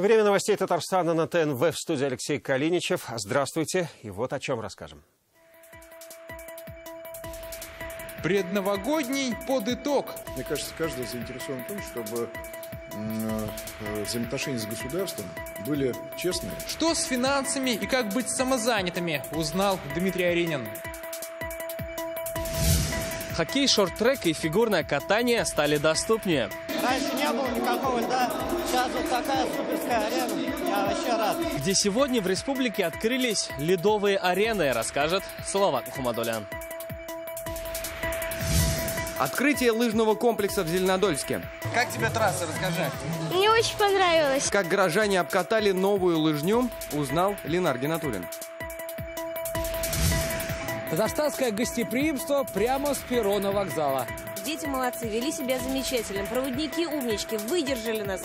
Время новостей Татарстана на ТНВ, в студии Алексей Калиничев. Здравствуйте, и вот о чем расскажем. Предновогодний подыток. Мне кажется, каждый заинтересован в том, чтобы взаимоотношения с государством были честные. Что с финансами и как быть самозанятыми, узнал Дмитрий Аринин. Хоккей, шорт-трек и фигурное катание стали доступнее. Раньше не было никакого льда, сейчас вот такая суперская арена, я вообще рад. Где сегодня в республике открылись ледовые арены, расскажет Салават Мухаммадулян. Открытие лыжного комплекса в Зеленодольске. Как тебе трасса, расскажи. Мне очень понравилось. Как горожане обкатали новую лыжню, узнал Ленар Геннатуллин. Татарстанское гостеприимство прямо с перрона вокзала. Дети молодцы, вели себя замечательно. Проводники умнички, выдержали нас.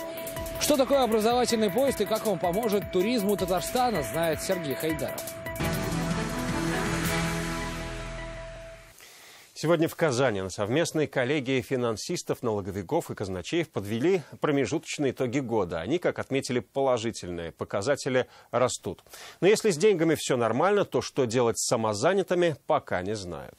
Что такое образовательный поезд и как он поможет туризму Татарстана, знает Сергей Хайдаров. Сегодня в Казани на совместной коллегии финансистов, налоговиков и казначеев подвели промежуточные итоги года. Они, как отметили, положительные. Показатели растут. Но если с деньгами все нормально, то что делать с самозанятыми, пока не знают.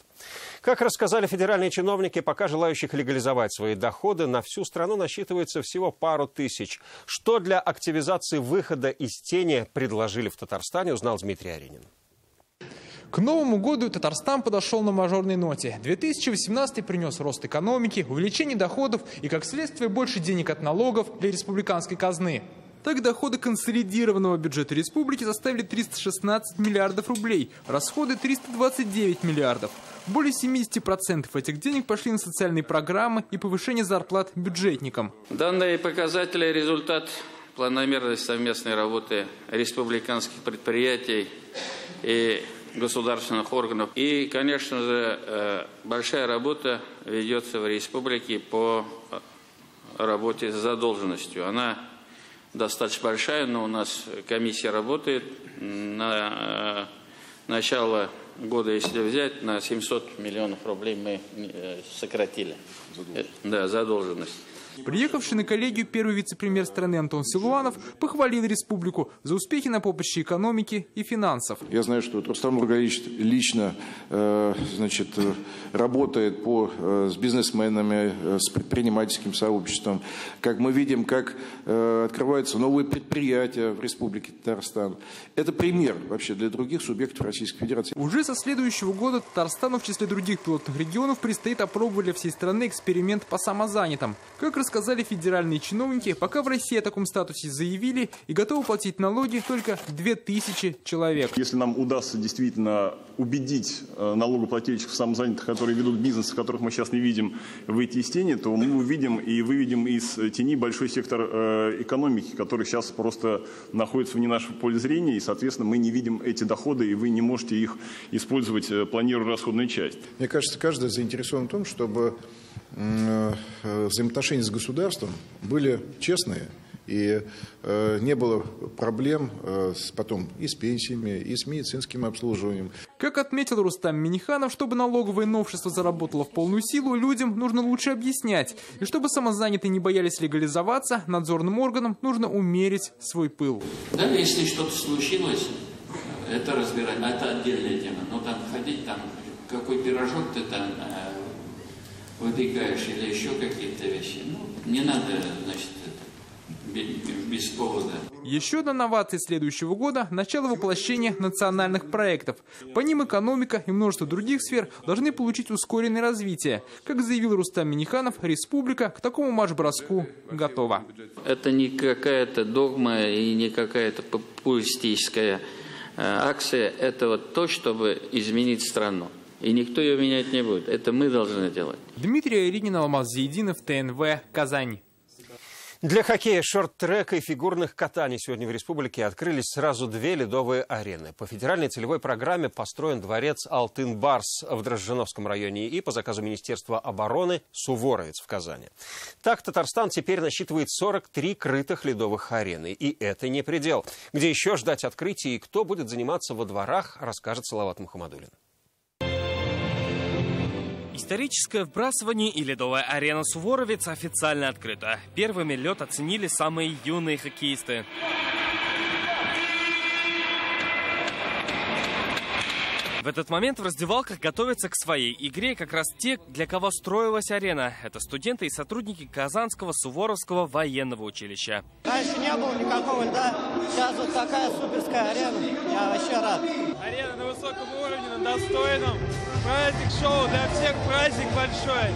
Как рассказали федеральные чиновники, пока желающих легализовать свои доходы на всю страну насчитывается всего пару тысяч. Что для активизации выхода из тени предложили в Татарстане, узнал Дмитрий Аринин. К Новому году Татарстан подошел на мажорной ноте. 2018 принес рост экономики, увеличение доходов и, как следствие, больше денег от налогов для республиканской казны. Так, доходы консолидированного бюджета республики составили 316 миллиардов рублей, расходы 329 миллиардов. Более 70% этих денег пошли на социальные программы и повышение зарплат бюджетникам. Данные показатели – результат планомерной совместной работы республиканских предприятий и государственных органов. И, конечно же, большая работа ведется в республике по работе с задолженностью. Она достаточно большая, но у нас комиссия работает. На начало года, если взять, на 700 миллионов рублей мы сократили. Да, задолженность. Приехавший на коллегию первый вице-премьер страны Антон Силуанов похвалил республику за успехи на поприще экономики и финансов. Я знаю, что Рустам Нургалиевич лично работает с бизнесменами, с предпринимательским сообществом. Как мы видим, как открываются новые предприятия в Республике Татарстан. Это пример вообще для других субъектов Российской Федерации. Уже со следующего года Татарстану в числе других пилотных регионов предстоит опробовать для всей страны эксперимент по самозанятым. Как рассказали федеральные чиновники, пока в России о таком статусе заявили и готовы платить налоги только 2000 человек. Если нам удастся действительно убедить налогоплательщиков самозанятых, которые ведут бизнес, которых мы сейчас не видим, выйти из тени, то мы увидим и выведем из тени большой сектор экономики, который сейчас просто находится вне нашего поля зрения, и, соответственно, мы не видим эти доходы, и вы не можете их использовать, планируя расходную часть. Мне кажется, каждый заинтересован в том, чтобы взаимоотношения с государством были честные, и не было проблем потом и с пенсиями, и с медицинским обслуживанием. Как отметил Рустам Минниханов, чтобы налоговое новшество заработало в полную силу, людям нужно лучше объяснять. И чтобы самозанятые не боялись легализоваться, надзорным органам нужно умерить свой пыл. Да, если что-то случилось, это разбирать, это отдельная тема. Но там ходить, там, какой пирожок ты там выпекаешь или еще какие-то вещи. Не надо, значит, без повода. Еще одна новация следующего года – начало воплощения национальных проектов. По ним экономика и множество других сфер должны получить ускоренное развитие. Как заявил Рустам Минниханов, республика к такому марш-броску готова. Это не какая-то догма и не какая-то популистическая акция. Это вот то, чтобы изменить страну. И никто ее менять не будет. Это мы должны делать. Дмитрий Аринин, Алмаз Зиединов, ТНВ, Казань. Для хоккея, шорт-трека и фигурных катаний сегодня в республике открылись сразу две ледовые арены. По федеральной целевой программе построен дворец Алтын-Барс в Дрожжиновском районе и по заказу Министерства обороны Суворовец в Казани. Так, Татарстан теперь насчитывает 43 крытых ледовых арены. И это не предел. Где еще ждать открытия и кто будет заниматься во дворах, расскажет Салават Мухаммадуллин. Историческое вбрасывание и ледовая арена Суворовец официально открыта. Первыми лед оценили самые юные хоккеисты. В этот момент в раздевалках готовятся к своей игре как раз те, для кого строилась арена. Это студенты и сотрудники Казанского Суворовского военного училища. Раньше не было никакого льда, сейчас вот такая суперская арена, я вообще рад. Арена на высоком уровне, на достойном. Праздник-шоу, для всех праздник большой,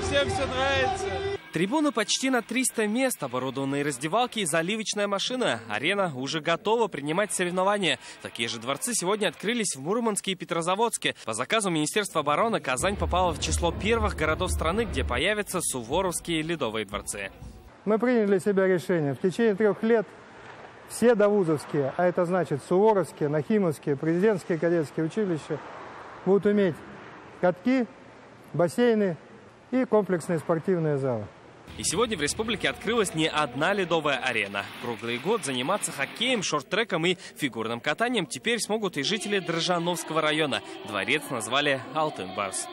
всем все нравится. Трибуны почти на 300 мест, оборудованные раздевалки и заливочная машина. Арена уже готова принимать соревнования. Такие же дворцы сегодня открылись в Мурманске и Петрозаводске. По заказу Министерства обороны Казань попала в число первых городов страны, где появятся суворовские ледовые дворцы. Мы приняли для себя решение. В течение 3 лет все довузовские, а это значит суворовские, нахимовские, президентские кадетские училища, будут иметь катки, бассейны и комплексные спортивные залы. И сегодня в республике открылась не одна ледовая арена. Круглый год заниматься хоккеем, шорт-треком и фигурным катанием теперь смогут и жители Дрожжановского района. Дворец назвали «Алтын Барс».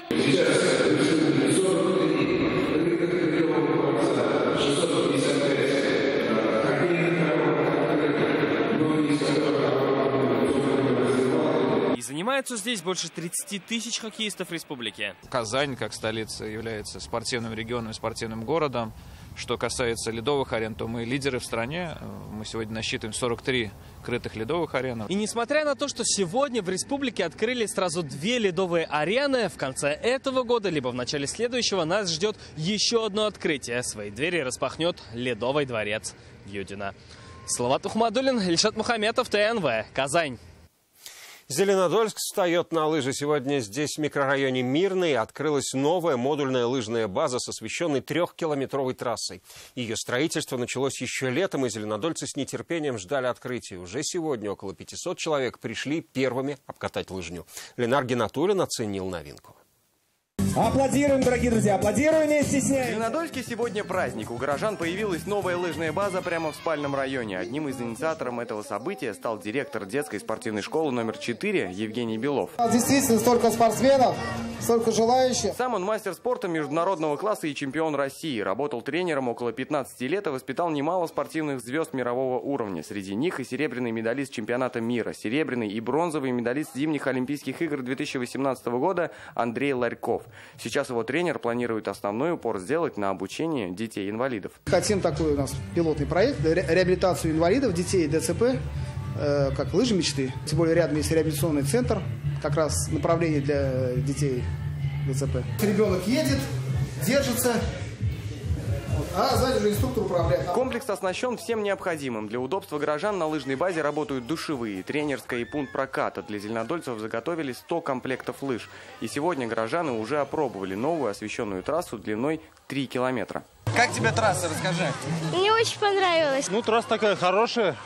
Занимаются здесь больше 30 тысяч хоккеистов республики. Казань, как столица, является спортивным регионом, спортивным городом. Что касается ледовых арен, то мы лидеры в стране. Мы сегодня насчитываем 43 крытых ледовых арены. И несмотря на то, что сегодня в республике открыли сразу 2 ледовые арены, в конце этого года, либо в начале следующего, нас ждет еще одно открытие. Свои двери распахнет Ледовый дворец Юдина. Салават Ухмадуллин, Ильшат Мухаметов, ТНВ, Казань. Зеленодольск встает на лыжи. Сегодня здесь, в микрорайоне Мирный, открылась новая модульная лыжная база с освещенной 3-километровой трассой. Ее строительство началось еще летом, и зеленодольцы с нетерпением ждали открытия. Уже сегодня около 500 человек пришли первыми обкатать лыжню. Ленар Гинатуллин оценил новинку. Аплодируем, дорогие друзья, аплодируем, не стесняйтесь. В Зеленодольске сегодня праздник. У горожан появилась новая лыжная база прямо в спальном районе. Одним из инициаторов этого события стал директор детской спортивной школы номер 4 Евгений Белов. Действительно, столько спортсменов, столько желающих. Сам он мастер спорта международного класса и чемпион России. Работал тренером около 15 лет и воспитал немало спортивных звезд мирового уровня. Среди них и серебряный медалист чемпионата мира, серебряный и бронзовый медалист зимних Олимпийских игр 2018 года Андрей Ларьков. Сейчас его тренер планирует основной упор сделать на обучение детей-инвалидов. Хотим такой у нас пилотный проект, реабилитацию инвалидов, детей ДЦП, как лыжи мечты. Тем более рядом есть реабилитационный центр, как раз направление для детей ДЦП. Ребенок едет, держится, а сзади уже инструктор управляет. Комплекс оснащен всем необходимым. Для удобства горожан на лыжной базе работают душевые, тренерская и пункт проката. Для зеленодольцев заготовили 100 комплектов лыж. И сегодня горожаны уже опробовали новую освещенную трассу длиной 3 километра. Как тебе трасса, расскажи? Мне очень понравилось. Ну, трасса такая хорошая,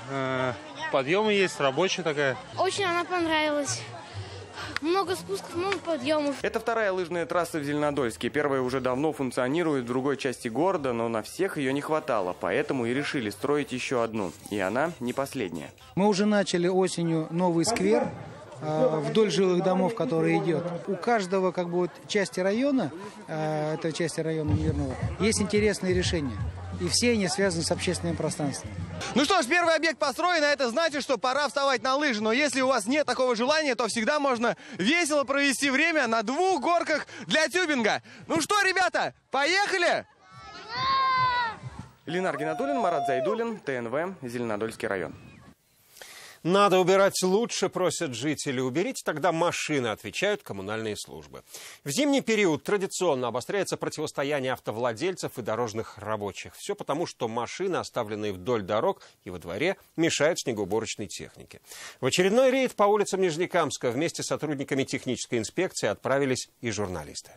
подъемы есть, рабочая такая. Очень она понравилась. Много спусков, много подъемов. Это вторая лыжная трасса в Зеленодольске. Первая уже давно функционирует в другой части города, но на всех ее не хватало. Поэтому и решили строить еще одну. И она не последняя. Мы уже начали осенью новый сквер вдоль жилых домов, который идет. У каждого части района, этой части района Мирного, есть интересные решения. И все они связаны с общественным пространством. Ну что ж, первый объект построен, а это значит, что пора вставать на лыжи. Но если у вас нет такого желания, то всегда можно весело провести время на 2 горках для тюбинга. Ну что, ребята, поехали! Ленар Гинатуллин, Марат Зайдуллин, ТНВ, Зеленодольский район. Надо убирать лучше, просят жители. Уберите тогда машины, отвечают коммунальные службы. В зимний период традиционно обостряется противостояние автовладельцев и дорожных рабочих. Все потому, что машины, оставленные вдоль дорог и во дворе, мешают снегоуборочной технике. В очередной рейд по улицам Нижнекамска вместе с сотрудниками технической инспекции отправились и журналисты.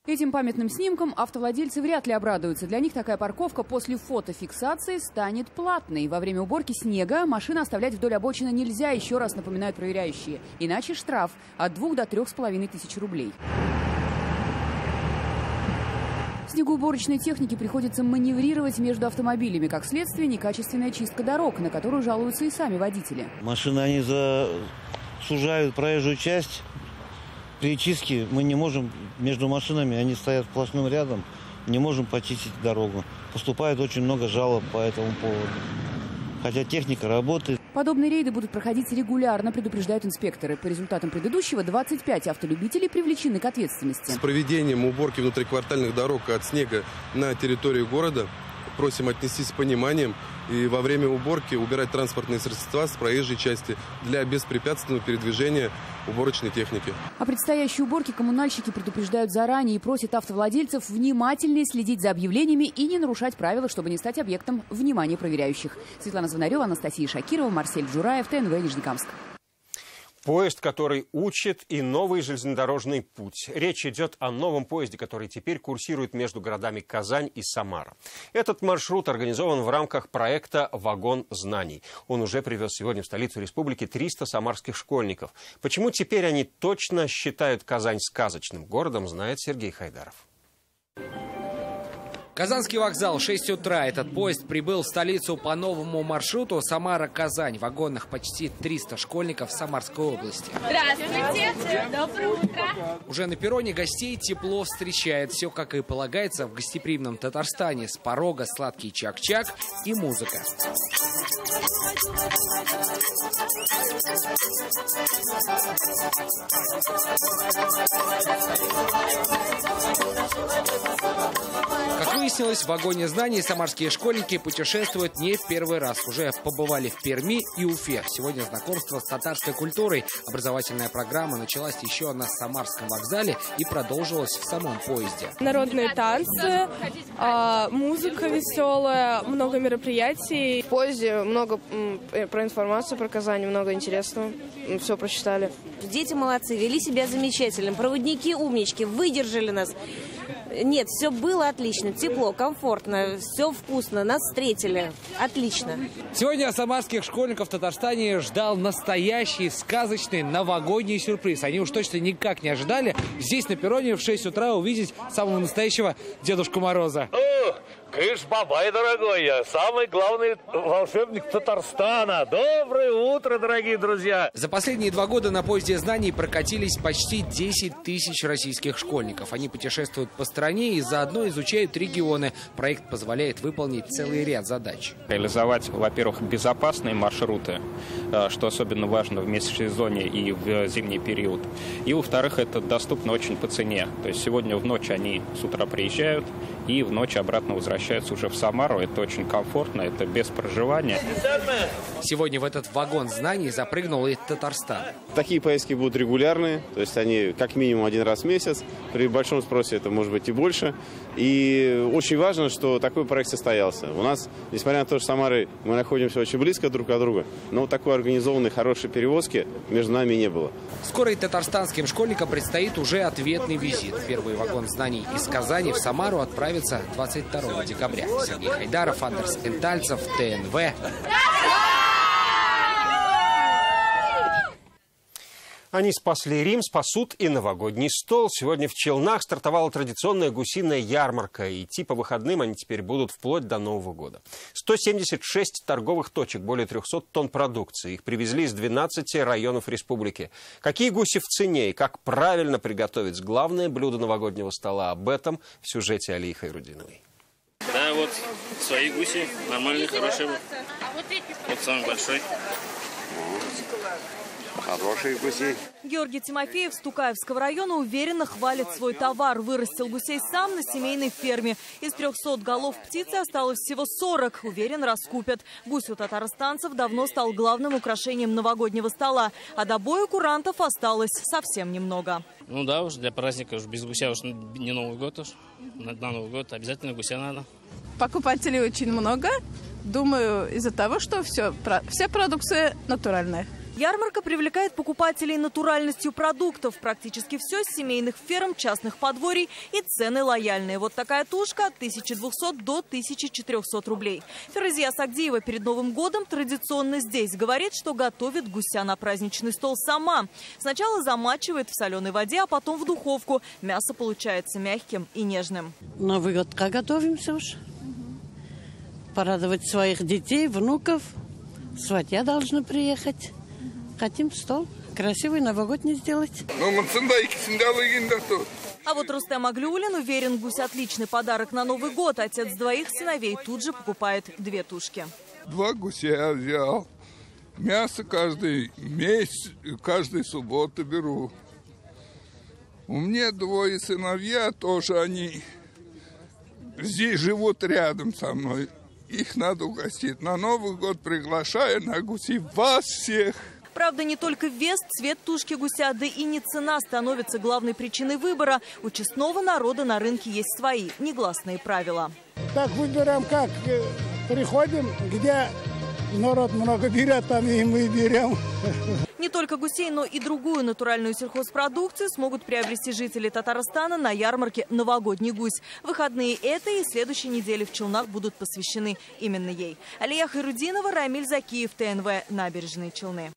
Этим памятным снимкам автовладельцы вряд ли обрадуются. Для них такая парковка после фотофиксации станет платной. Во время уборки снега машины оставлять вдоль обочины нельзя, еще раз напоминают проверяющие. Иначе штраф от 2 до 3,5 тысяч рублей. Снегоуборочной технике приходится маневрировать между автомобилями. Как следствие, некачественная чистка дорог, на которую жалуются и сами водители. Машины, они сужают проезжую часть. При чистке мы не можем, между машинами, они стоят сплошным рядом, не можем почистить дорогу. Поступает очень много жалоб по этому поводу. Хотя техника работает. Подобные рейды будут проходить регулярно, предупреждают инспекторы. По результатам предыдущего 25 автолюбителей привлечены к ответственности. С проведением уборки внутриквартальных дорог от снега на территорию города просим отнестись с пониманием и во время уборки убирать транспортные средства с проезжей части для беспрепятственного передвижения уборочной техники. О предстоящей уборке коммунальщики предупреждают заранее и просят автовладельцев внимательнее следить за объявлениями и не нарушать правила, чтобы не стать объектом внимания проверяющих. Светлана Звонарева, Анастасия Шакирова, Марсель Джураев, ТНВ, Нижнекамск. Поезд, который учит, и новый железнодорожный путь. Речь идет о новом поезде, который теперь курсирует между городами Казань и Самара. Этот маршрут организован в рамках проекта «Вагон знаний». Он уже привез сегодня в столицу республики 300 самарских школьников. Почему теперь они точно считают Казань сказочным городом, знает Сергей Хайдаров. Казанский вокзал, 6 утра. Этот поезд прибыл в столицу по новому маршруту Самара-Казань. В вагонах почти 300 школьников Самарской области. Здравствуйте. Доброе утро. Уже на перроне гостей тепло встречает. Все, как и полагается, в гостеприимном Татарстане. С порога сладкий чак-чак и музыка. Как выяснилось, в вагоне знаний самарские школьники путешествуют не в первый раз. Уже побывали в Перми и Уфе. Сегодня знакомство с татарской культурой. Образовательная программа началась еще на Самарском вокзале и продолжилась в самом поезде. Народные танцы, музыка веселая, много мероприятий. В поезде много про информацию про Казань, много интересного. Все прочитали. Дети молодцы, вели себя замечательно. Проводники умнички, выдержали нас. Нет, все было отлично, тепло, комфортно, все вкусно, нас встретили. Отлично. Сегодня самарских школьников в Татарстане ждал настоящий сказочный новогодний сюрприз. Они уж точно никак не ожидали здесь на перроне в 6 утра увидеть самого настоящего Дедушку Мороза. Кыш-бабай, дорогой, я самый главный волшебник Татарстана. Доброе утро, дорогие друзья! За последние 2 года на поезде знаний прокатились почти 10 тысяч российских школьников. Они путешествуют по стране и заодно изучают регионы. Проект позволяет выполнить целый ряд задач. Реализовать, во-первых, безопасные маршруты, что особенно важно в межсезонье и в зимний период. И, во-вторых, это доступно очень по цене. То есть сегодня в ночь они с утра приезжают и в ночь обратно возвращаются уже в Самару. Это очень комфортно, это без проживания. Сегодня в этот вагон знаний запрыгнул и Татарстан. Такие поездки будут регулярные, то есть они как минимум 1 раз в месяц. При большом спросе это может быть и больше. И очень важно, что такой проект состоялся. У нас, несмотря на то, что Самары мы находимся очень близко друг от друга, но такой организованной хорошей перевозки между нами не было. Скоро и татарстанским школьникам предстоит уже ответный визит. Первый вагон знаний из Казани в Самару отправится 22 декабря. Сергей Хайдаров, Андерс Энтальцев, ТНВ. Они спасли Рим, спасут и новогодний стол. Сегодня в Челнах стартовала традиционная гусиная ярмарка. И идти по выходным они теперь будут вплоть до Нового года. 176 торговых точек, более 300 тонн продукции. Их привезли из 12 районов республики. Какие гуси в цене и как правильно приготовить главное блюдо новогоднего стола? Об этом в сюжете Алии Хайрудиновой. Да, вот свои гуси, нормальные, хорошие. Вот самый большой. Хорошие гуси. Георгий Тимофеев с Тукаевского района уверенно хвалит свой товар. Вырастил гусей сам на семейной ферме. Из 300 голов птицы осталось всего 40. Уверен, раскупят. Гусь у татарстанцев давно стал главным украшением новогоднего стола. А до боя курантов осталось совсем немного. Ну да, уж для праздника уж без гуся уж не Новый год уж. На Новый год обязательно гуся надо. Покупателей очень много. Думаю, из-за того, что вся продукция натуральная. Ярмарка привлекает покупателей натуральностью продуктов. Практически все с семейных ферм, частных подворий, и цены лояльные. Вот такая тушка от 1200 до 1400 рублей. Ферезия Сагдиева перед Новым годом традиционно здесь говорит, что готовит гуся на праздничный стол сама. Сначала замачивает в соленой воде, а потом в духовку. Мясо получается мягким и нежным. Новый год как готовимся уж? Порадовать своих детей, внуков. Сватья должны приехать. Хотим стол красивый новогодний сделать. А вот Рустем Аглиуллин уверен, гусь отличный подарок на Новый год. Отец двоих сыновей тут же покупает 2 тушки. 2 гуся я взял. Мясо каждый месяц, каждую субботу беру. У меня 2 сыновья, тоже они здесь живут рядом со мной. Их надо угостить. На Новый год приглашаю на гуси вас всех. Правда, не только вес, цвет тушки гуся, да и не цена становится главной причиной выбора. У честного народа на рынке есть свои негласные правила. Так выбираем, как приходим, где народ много берет, там и мы берем. Не только гусей, но и другую натуральную сельхозпродукцию смогут приобрести жители Татарстана на ярмарке «Новогодний гусь». Выходные этой и следующей недели в Челнах будут посвящены именно ей. Алия Хайрудинова, Рамиль Закиев, ТНВ, Набережные Челны.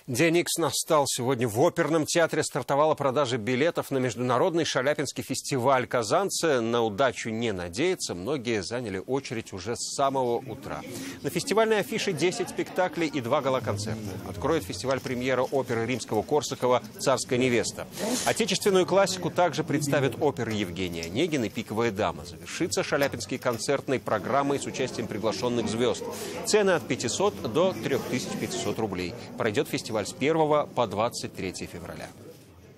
День Икс настал. Сегодня в оперном театре стартовала продажа билетов на международный шаляпинский фестиваль. Казанцы на удачу не надеются. Многие заняли очередь уже с самого утра. На фестивальной афише 10 спектаклей и 2 гала-концерта. Откроет фестиваль премьера оперы Римского-Корсакова «Царская невеста». Отечественную классику также представят оперы Евгения Онегин и «Пиковая дама». Завершится шаляпинский концертной программой с участием приглашенных звезд. Цены от 500 до 3500 рублей. Пройдет фестиваль с 1 по 23 февраля.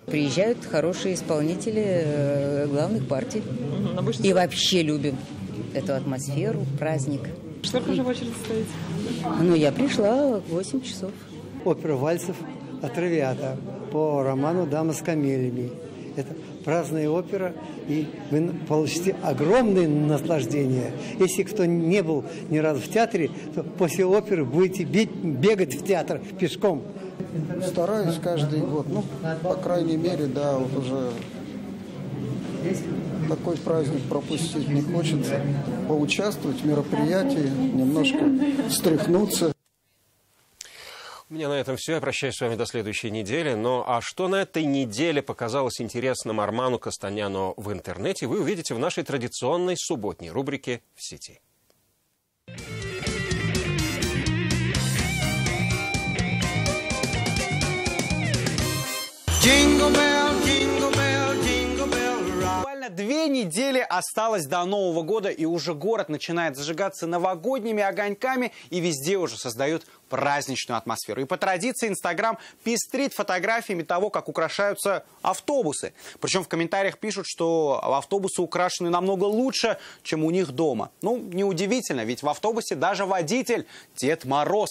Приезжают хорошие исполнители главных партий. И вообще любим эту атмосферу, праздник. Сколько уже в очереди стоите? Ну, я пришла в 8 часов. Опера вальсов от «Травиата» по роману «Дама с камелиями». Это праздная опера, и вы получите огромное наслаждение. Если кто не был ни разу в театре, то после оперы будете бегать в театр пешком. Стараюсь каждый год, ну, по крайней мере, да, вот уже такой праздник пропустить не хочется. Поучаствовать в мероприятии, немножко встряхнуться. У меня на этом все. Я прощаюсь с вами до следующей недели. Ну а что на этой неделе показалось интересным Арману Костаняну в интернете, вы увидите в нашей традиционной субботней рубрике «В сети». Буквально 2 недели осталось до Нового года, и уже город начинает зажигаться новогодними огоньками, и везде уже создают праздничную атмосферу. И по традиции Инстаграм пестрит фотографиями того, как украшаются автобусы. Причем в комментариях пишут, что автобусы украшены намного лучше, чем у них дома. Ну, неудивительно, ведь в автобусе даже водитель Дед Мороз.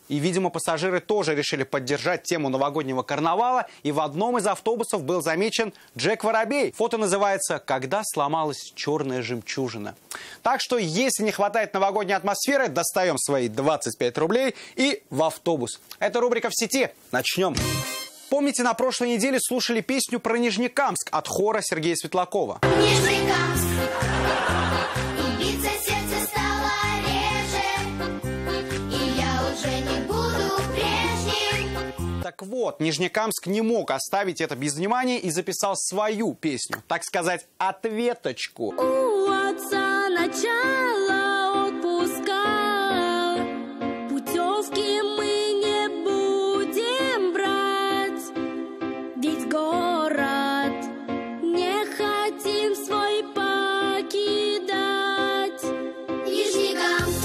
И, видимо, пассажиры тоже решили поддержать тему новогоднего карнавала. И в одном из автобусов был замечен Джек Воробей. Фото называется «Когда сломалась черная жемчужина». Так что, если не хватает новогодней атмосферы, достаем свои 25 рублей и в автобус. Это рубрика «В сети». Начнем. Помните, на прошлой неделе слушали песню про Нижнекамск от хора Сергея Светлакова. Нижнекамск. И биться сердце стало реже. И я уже не буду прежним. Так вот, Нижнекамск не мог оставить это без внимания и записал свою песню, так сказать, ответочку. У отца начало отпуска, путевки мы не будем брать, ведь город не хотим свой покидать. Нижнекамск,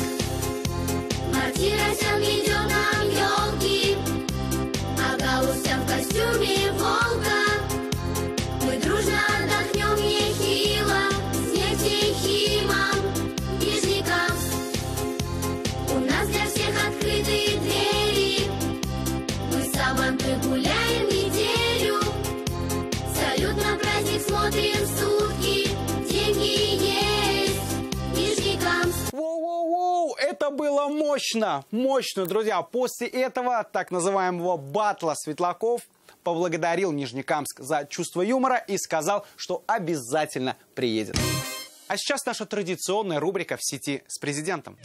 Мартиросян ведет нам елки, а Галустян в костюме волка. Мы дружно отдохнем нехило, снег Тихимом. Нижнекамск, у нас для всех открытые двери. Мы с Сабанкой гуляем неделю, салют на праздник смотрим сутки. Деньги есть, Нижнекамск. Воу-воу-воу, это было мощно, мощно, друзья. После этого так называемого батла Светлаков поблагодарил Нижнекамск за чувство юмора и сказал, что обязательно приедет. А сейчас наша традиционная рубрика «В сети с президентом».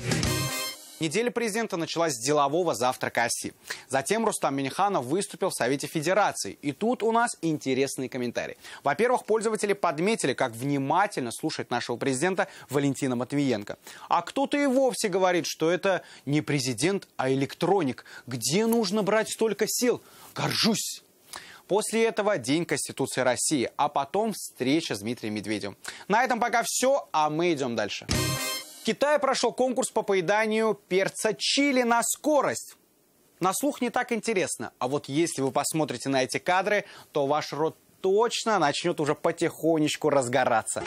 Неделя президента началась с делового завтрака оси. Затем Рустам Минниханов выступил в Совете Федерации. И тут у нас интересные комментарии. Во-первых, пользователи подметили, как внимательно слушает нашего президента Валентина Матвиенко. А кто-то и вовсе говорит, что это не президент, а электроник. Где нужно брать столько сил? Горжусь! После этого День Конституции России, а потом встреча с Дмитрием Медведевым. На этом пока все, а мы идем дальше. В Китае прошел конкурс по поеданию перца чили на скорость. На слух не так интересно, а вот если вы посмотрите на эти кадры, то ваш рот точно начнет уже потихонечку разгораться.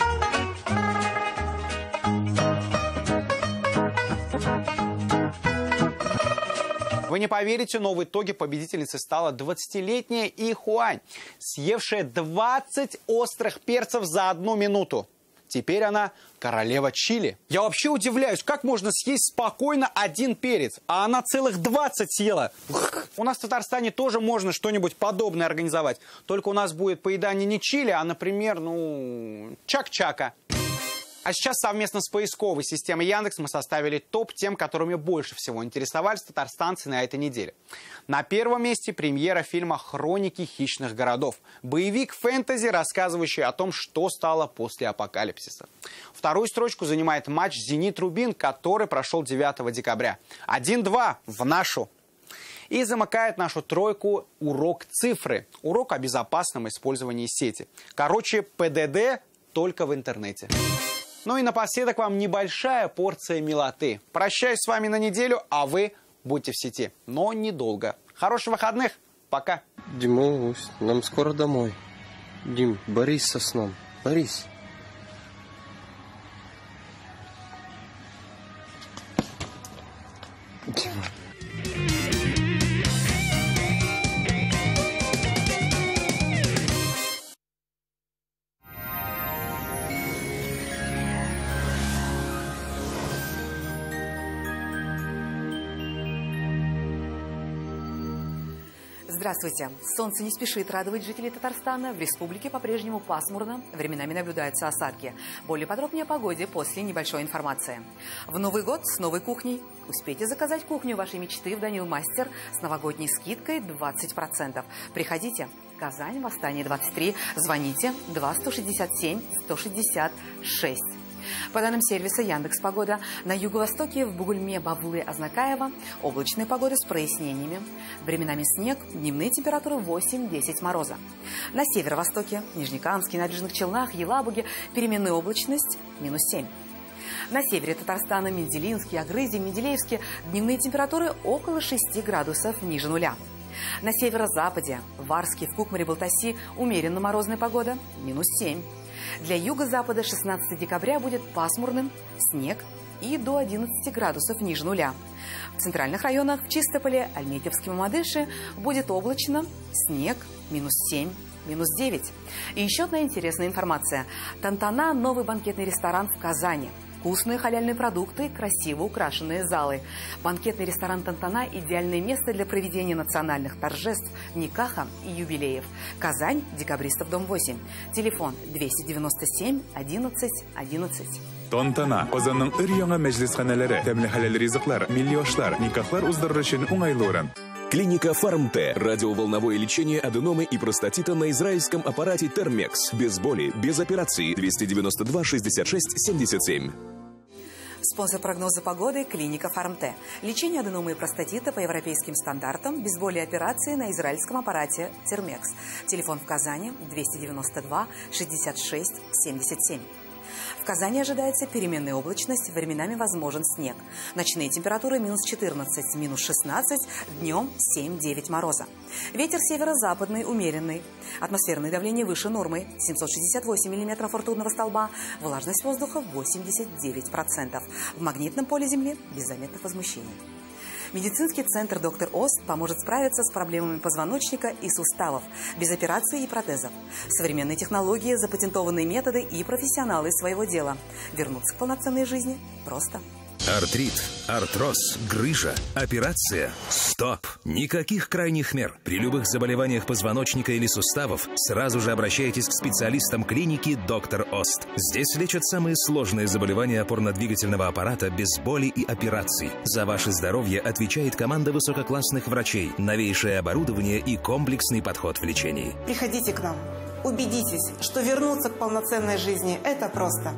Вы не поверите, но в итоге победительницей стала 20-летняя Ихуань, съевшая 20 острых перцев за 1 минуту. Теперь она королева чили. Я вообще удивляюсь, как можно съесть спокойно 1 перец, а она целых 20 съела. У нас в Татарстане тоже можно что-нибудь подобное организовать. Только у нас будет поедание не чили, а, например, чак-чака. А сейчас совместно с поисковой системой Яндекс мы составили топ тем, которыми больше всего интересовались татарстанцы на этой неделе. На первом месте премьера фильма «Хроники хищных городов». Боевик фэнтези, рассказывающий о том, что стало после апокалипсиса. Вторую строчку занимает матч «Зенит-Рубин», который прошел 9 декабря. 1-2 в нашу. И замыкает нашу тройку урок цифры. Урок о безопасном использовании сети. Короче, ПДД только в интернете. Ну и напоследок вам небольшая порция милоты. Прощаюсь с вами на неделю, а вы будьте в сети. Но недолго. Хороших выходных. Пока. Дима, нам скоро домой. Дим, борись со сном. Борись. Дима. Здравствуйте. Солнце не спешит радовать жителей Татарстана. В республике по-прежнему пасмурно. Временами наблюдаются осадки. Более подробнее о погоде после небольшой информации. В Новый год с новой кухней. Успейте заказать кухню вашей мечты в Данил Мастер с новогодней скидкой 20%. Приходите. Казань, Восстание 23. Звоните 2-167-166. По данным сервиса Яндекс.Погода, на юго-востоке в Бугульме, Бавлы, Азнакаево облачная погода с прояснениями. Временами снег, дневные температуры 8-10 мороза. На северо-востоке, Нижнекамске, Набережных Челнах, Елабуге переменная облачность -7. На севере Татарстана, Менделинске, Агрызе, Менделеевске дневные температуры около 6 градусов ниже нуля. На северо-западе, в Варске, в Кукмаре, Балтаси умеренно морозная погода -7. Для юго-запада 16 декабря будет пасмурным, снег и до 11 градусов ниже нуля. В центральных районах, в Чистополе, Альметьевске, Мамадыше будет облачно, снег -7, -9. И еще одна интересная информация. Тантана – новый банкетный ресторан в Казани. Вкусные халяльные продукты, красиво украшенные залы. Банкетный ресторан «Тантана» – идеальное место для проведения национальных торжеств, никаха и юбилеев. Казань, Декабристов, дом 8. Телефон 297 11 11. Тантана – Озанның өр-яңа мәҗлесханәләре, тәмле хәләл ризыклар, милли ашлар, никахлар уздырыр өчен уңайлы урын. Клиника Фармте. Радиоволновое лечение аденомы и простатита на израильском аппарате Термекс. Без боли, без операции. 292 66 77. Спонсор прогноза погоды – клиника Фармте. Лечение аденомы и простатита по европейским стандартам, без боли операции на израильском аппарате Термекс. Телефон в Казани 292 66 77. В Казани ожидается переменная облачность, временами возможен снег. Ночные температуры -14, -16, днем 7-9 мороза. Ветер северо-западный умеренный. Атмосферное давление выше нормы 768 мм ртутного столба. Влажность воздуха 89%. В магнитном поле Земли без заметных возмущений. Медицинский центр «Доктор Ост» поможет справиться с проблемами позвоночника и суставов, без операций и протезов. Современные технологии, запатентованные методы и профессионалы своего дела. Вернуться к полноценной жизни просто. Артрит, артроз, грыжа, операция. Стоп! Никаких крайних мер. При любых заболеваниях позвоночника или суставов сразу же обращайтесь к специалистам клиники «Доктор Ост». Здесь лечат самые сложные заболевания опорно-двигательного аппарата без боли и операций. За ваше здоровье отвечает команда высококлассных врачей, новейшее оборудование и комплексный подход в лечении. Приходите к нам. Убедитесь, что вернуться к полноценной жизни – это просто.